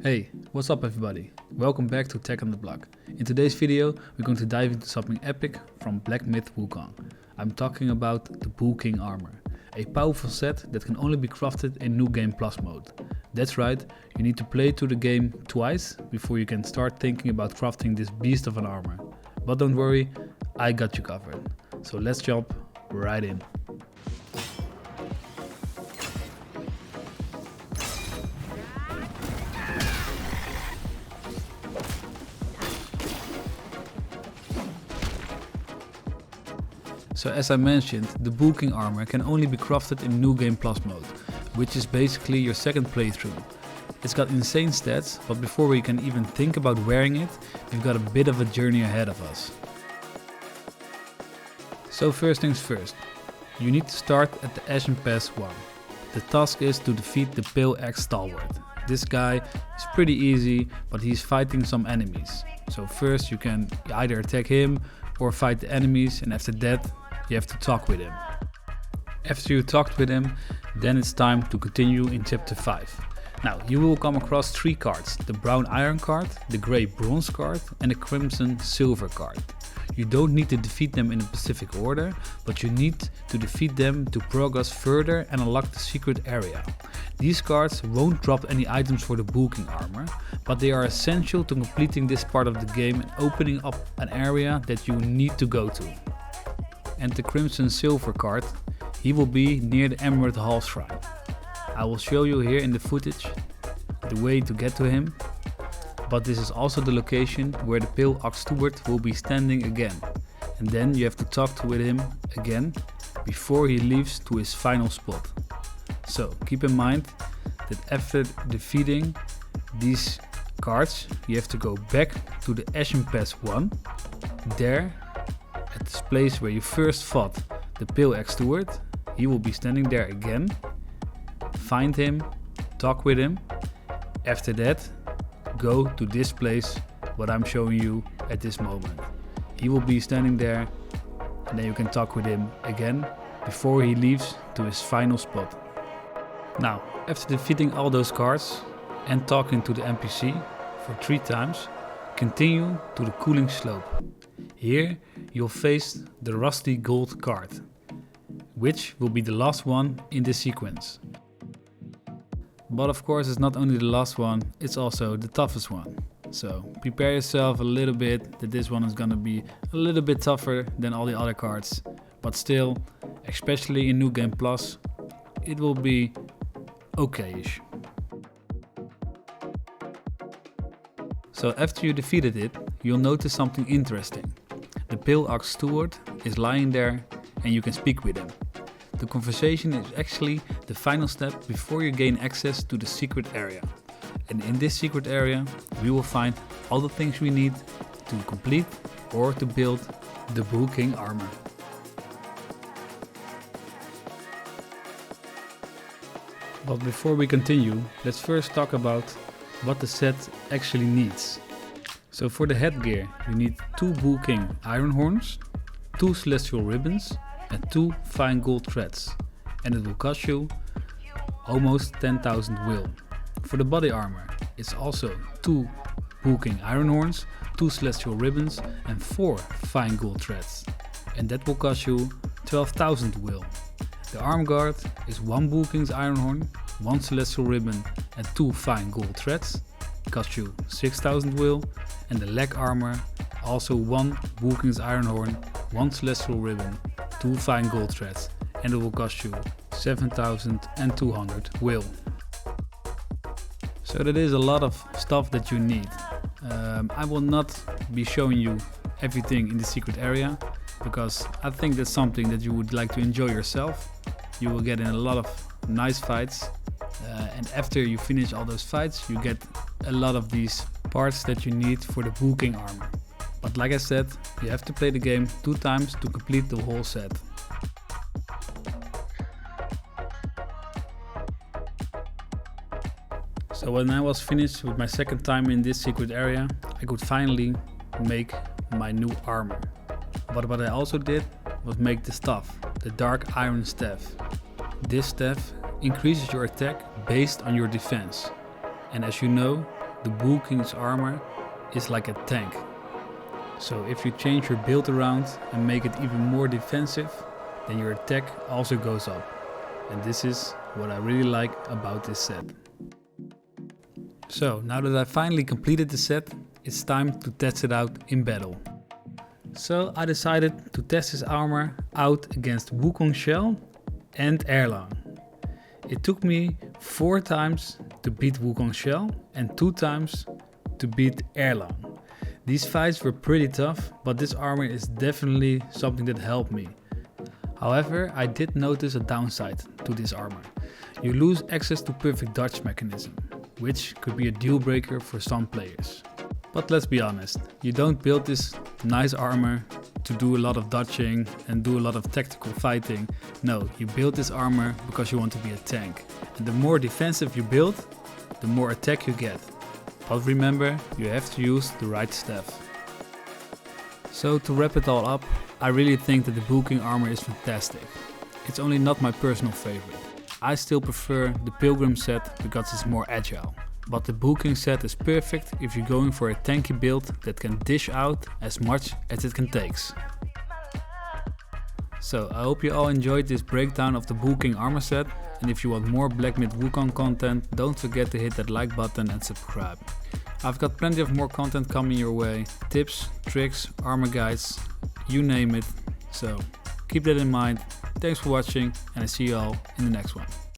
Hey, what's up everybody? Welcome back to Tech on the Block. In today's video, we're going to dive into something epic from Black Myth Wukong. I'm talking about the Bull King armor, a powerful set that can only be crafted in New Game Plus mode. That's right, you need to play through the game twice before you can start thinking about crafting this beast of an armor. But don't worry, I got you covered. So let's jump right in. So as I mentioned, the Bull King armor can only be crafted in New Game Plus mode, which is basically your second playthrough. It's got insane stats, but before we can even think about wearing it, we've got a bit of a journey ahead of us. So first things first, you need to start at the Ashen Pass 1. The task is to defeat the Pale-Axe Stalwart. This guy is pretty easy, but he's fighting some enemies. So first you can either attack him or fight the enemies, and after that you have to talk with him. After you talked with him, then it's time to continue in chapter 5. Now you will come across 3 cards, the brown iron card, the grey bronze card and the crimson silver card. You don't need to defeat them in a specific order, but you need to defeat them to progress further and unlock the secret area. These cards won't drop any items for the Bull King armor, but they are essential to completing this part of the game and opening up an area that you need to go to. And the crimson silver card, he will be near the Emerald Hall Shrine. I will show you here in the footage the way to get to him, but this is also the location where the Pale-Axe Stalwart will be standing again. And then you have to talk with him again before he leaves to his final spot. So keep in mind that after defeating these cards, you have to go back to the Ashen Pass 1. There, at this place where you first fought the Pale-Axe Stalwart, he will be standing there again. Find him, talk with him. After that, go to this place, what I'm showing you at this moment. He will be standing there, and then you can talk with him again before he leaves to his final spot. Now, after defeating all those cards and talking to the NPC for 3 times, continue to the cooling slope. Here you'll face the rusty gold card, which will be the last one in this sequence. But of course it's not only the last one, it's also the toughest one. So prepare yourself a little bit that this one is gonna be a little bit tougher than all the other cards. But still, especially in New Game Plus, it will be okay-ish. So after you defeated it, you'll notice something interesting. The Pale-Axe Stalwart is lying there and you can speak with him. The conversation is actually the final step before you gain access to the secret area. And in this secret area, we will find all the things we need to complete or to build the Bull King armor. But before we continue, let's first talk about what the set actually needs. So for the headgear, you need 2 Bull King iron horns, 2 celestial ribbons and 2 fine gold threads. And it will cost you almost 10,000 will. For the body armor, it's also 2 Bull King iron horns, 2 celestial ribbons and 4 fine gold threads. And that will cost you 12,000 will. The arm guard is 1 Bull King's iron horn, 1 celestial ribbon and 2 fine gold threads. Cost you 6,000 will. And the leg armor, also 1 Bull King's iron horn, 1 celestial ribbon, 2 fine gold threads, and it will cost you 7,200 will. So that is a lot of stuff that you need. I will not be showing you everything in the secret area, because I think that's something that you would like to enjoy yourself. You will get in a lot of nice fights, and after you finish all those fights, you get a lot of these parts that you need for the Bull King armor. But like I said, you have to play the game 2 times to complete the whole set. So when I was finished with my second time in this secret area, I could finally make my new armor. But what I also did was make the staff, the dark iron staff. This staff increases your attack based on your defense. And as you know, the Wukong's armor is like a tank. So if you change your build around and make it even more defensive, then your attack also goes up. And this is what I really like about this set. So now that I finally completed the set, it's time to test it out in battle. So I decided to test his armor out against Wukong Shell and Erlang. It took me 4 times to beat Wukong Shell and 2 times to beat Erlang. These fights were pretty tough, but this armor is definitely something that helped me. However, I did notice a downside to this armor. You lose access to perfect dodge mechanism, which could be a deal breaker for some players. But let's be honest, you don't build this nice armor to do a lot of dodging and do a lot of tactical fighting. No, you build this armor because you want to be a tank. And the more defensive you build, the more attack you get. But remember, you have to use the right stuff. So to wrap it all up, I really think that the Wukong armor is fantastic. It's only not my personal favorite. I still prefer the Pilgrim set because it's more agile. But the Wukong set is perfect if you're going for a tanky build that can dish out as much as it can take. So I hope you all enjoyed this breakdown of the Wukong armor set, and if you want more Black Myth Wukong content, don't forget to hit that like button and subscribe. I've got plenty of more content coming your way, tips, tricks, armor guides, you name it, so keep that in mind. Thanks for watching and I see you all in the next one.